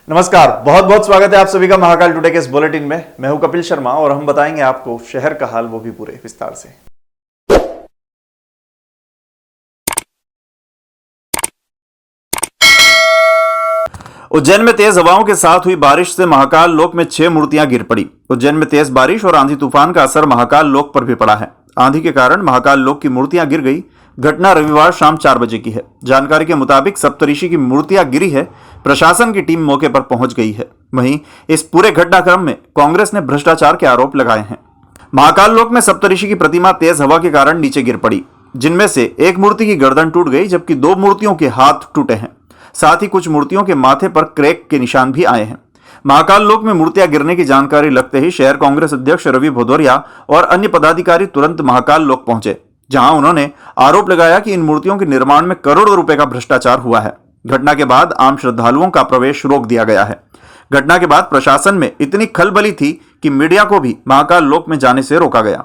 नमस्कार, बहुत बहुत स्वागत है आप सभी का महाकाल टुडे के इस बुलेटिन में। मैं हूं कपिल शर्मा और हम बताएंगे आपको शहर का हाल, वो भी पूरे विस्तार से। उज्जैन में तेज हवाओं के साथ हुई बारिश से महाकाल लोक में 6 मूर्तियां गिर पड़ी। उज्जैन में तेज बारिश और आंधी तूफान का असर महाकाल लोक पर भी पड़ा है। आंधी के कारण महाकाल लोक की मूर्तियां गिर गई। घटना रविवार शाम 4 बजे की है। जानकारी के मुताबिक सप्तऋषि की मूर्तियां गिरी है। प्रशासन की टीम मौके पर पहुंच गई है। वहीं इस पूरे घटनाक्रम में कांग्रेस ने भ्रष्टाचार के आरोप लगाए हैं। महाकाल लोक में सप्तऋषि की प्रतिमा तेज हवा के कारण नीचे गिर पड़ी, जिनमें से एक मूर्ति की गर्दन टूट गई जबकि 2 मूर्तियों के हाथ टूटे हैं। साथ ही कुछ मूर्तियों के माथे पर क्रैक के निशान भी आए हैं। महाकाल लोक में मूर्तियां गिरने की जानकारी लगते ही शहर कांग्रेस अध्यक्ष रवि भदौरिया और अन्य पदाधिकारी तुरंत महाकाल लोक पहुंचे, जहां उन्होंने आरोप लगाया कि इन मूर्तियों के निर्माण में करोड़ों रुपए का भ्रष्टाचार हुआ है। घटना के बाद आम श्रद्धालुओं का प्रवेश रोक दिया गया है। घटना के बाद प्रशासन में इतनी खलबली थी कि मीडिया को भी महाकाल लोक में जाने से रोका गया।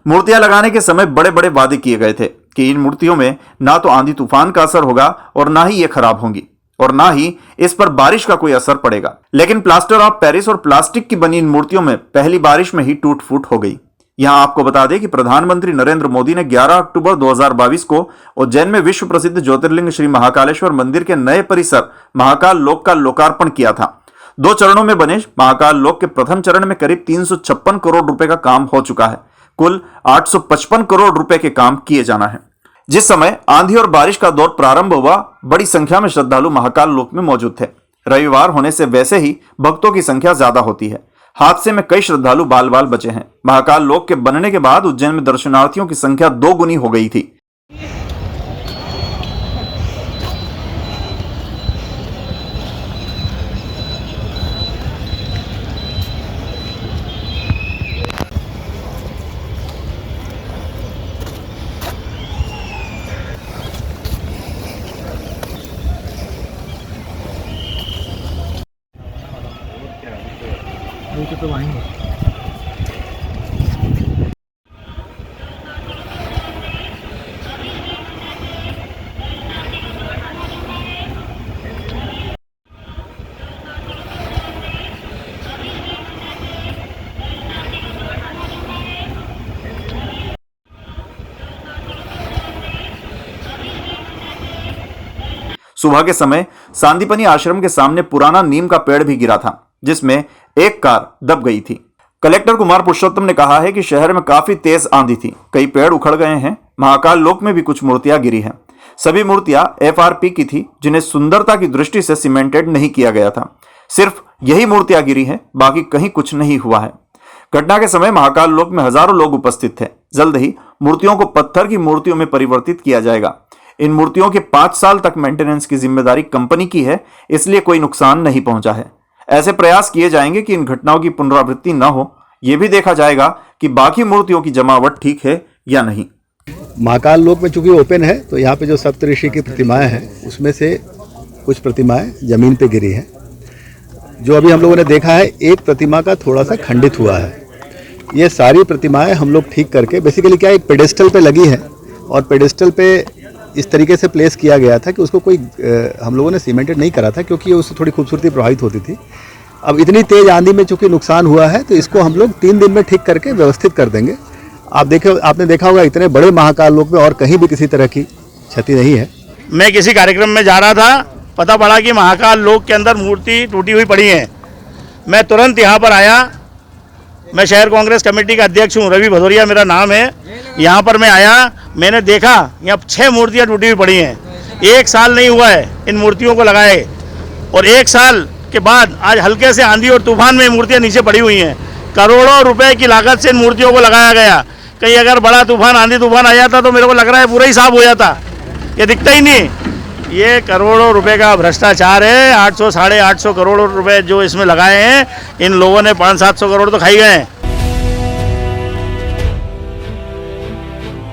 मूर्तियां लगाने के समय बड़े बड़े वादे किए गए थे कि इन मूर्तियों में ना तो आंधी तूफान का असर होगा और ना ही ये खराब होंगी और ना ही इस पर बारिश का कोई असर पड़ेगा। लेकिन प्लास्टर ऑफ पेरिस और प्लास्टिक की बनी इन मूर्तियों में पहली बारिश में ही टूट फूट हो गई। यहां आपको बता दें कि प्रधानमंत्री नरेंद्र मोदी ने 11 अक्टूबर 2022 को उज्जैन में विश्व प्रसिद्ध ज्योतिर्लिंग श्री महाकालेश्वर मंदिर के नए परिसर महाकाल लोक का लोकार्पण किया था। 2 चरणों में बने महाकाल लोक के प्रथम चरण में करीब 356 करोड़ रुपए का काम हो चुका है। कुल 855 करोड़ रुपए के काम किए जाना है। जिस समय आंधी और बारिश का दौर प्रारंभ हुआ, बड़ी संख्या में श्रद्धालु महाकाल लोक में मौजूद थे। रविवार होने से वैसे ही भक्तों की संख्या ज्यादा होती है। हादसे में कई श्रद्धालु बाल बाल बचे हैं। महाकाल लोक के बनने के बाद उज्जैन में दर्शनार्थियों की संख्या 2 गुनी हो गई थी। तो आएंगे। सुबह के समय सांदीपनी आश्रम के सामने पुराना नीम का पेड़ भी गिरा था, जिसमें एक कार दब गई थी। कलेक्टर कुमार पुरुषोत्तम ने कहा है कि शहर में काफी तेज आंधी थी, कई पेड़ उखड़ गए हैं। महाकाल लोक में भी कुछ मूर्तियां गिरी हैं। सभी मूर्तियां FRP की थी, जिन्हें सुंदरता की दृष्टि से सीमेंटेड नहीं किया गया था। सिर्फ यही मूर्तियां गिरी हैं, बाकी कहीं कुछ नहीं हुआ है। घटना के समय महाकाल लोक में हजारों लोग उपस्थित थे। जल्द ही मूर्तियों को पत्थर की मूर्तियों में परिवर्तित किया जाएगा। इन मूर्तियों के 5 साल तक मेंटेनेंस की जिम्मेदारी कंपनी की है, इसलिए कोई नुकसान नहीं पहुंचा है। ऐसे प्रयास किए जाएंगे कि इन घटनाओं की पुनरावृत्ति न हो। यह भी देखा जाएगा कि बाकी मूर्तियों की जमावट ठीक है या नहीं। महाकाल लोक में चूंकि ओपन है, तो यहाँ पे जो सप्तऋषि की प्रतिमाएं हैं, उसमें से कुछ प्रतिमाएं जमीन पे गिरी हैं। जो अभी हम लोगों ने देखा है, एक प्रतिमा का थोड़ा सा खंडित हुआ है। ये सारी प्रतिमाएं हम लोग ठीक करके, बेसिकली क्या, एक पेडेस्टल पे लगी है और पेडेस्टल पे इस तरीके से प्लेस किया गया था कि उसको कोई हम लोगों ने सीमेंटेड नहीं करा था, क्योंकि उससे थोड़ी खूबसूरती प्रभावित होती थी। अब इतनी तेज आंधी में चूंकि नुकसान हुआ है, तो इसको हम लोग 3 दिन में ठीक करके व्यवस्थित कर देंगे। आपने देखा होगा, इतने बड़े महाकाल लोक में और कहीं भी किसी तरह की क्षति नहीं है। मैं किसी कार्यक्रम में जा रहा था, पता पड़ा कि महाकाल लोक के अंदर मूर्ति टूटी हुई पड़ी है। मैं तुरंत यहाँ पर आया। मैं शहर कांग्रेस कमेटी का अध्यक्ष हूँ, रवि भदौरिया मेरा नाम है। यहाँ पर मैं आया, मैंने देखा यहाँ 6 मूर्तियाँ टूटी हुई पड़ी हैं। 1 साल नहीं हुआ है इन मूर्तियों को लगाए, और 1 साल के बाद आज हल्के से आंधी और तूफान में मूर्तियाँ नीचे पड़ी हुई हैं। करोड़ों रुपए की लागत से इन मूर्तियों को लगाया गया। कहीं अगर बड़ा तूफान, आंधी तूफान आ जाता तो मेरे को लग रहा है पूरा ही साफ हो जाता, ये दिखता ही नहीं। ये करोड़ों रुपए का भ्रष्टाचार है। 800 साढ़े 800 करोड़ रुपए जो इसमें लगाए हैं, इन लोगों ने 500-700 करोड़ तो खाई गए हैं।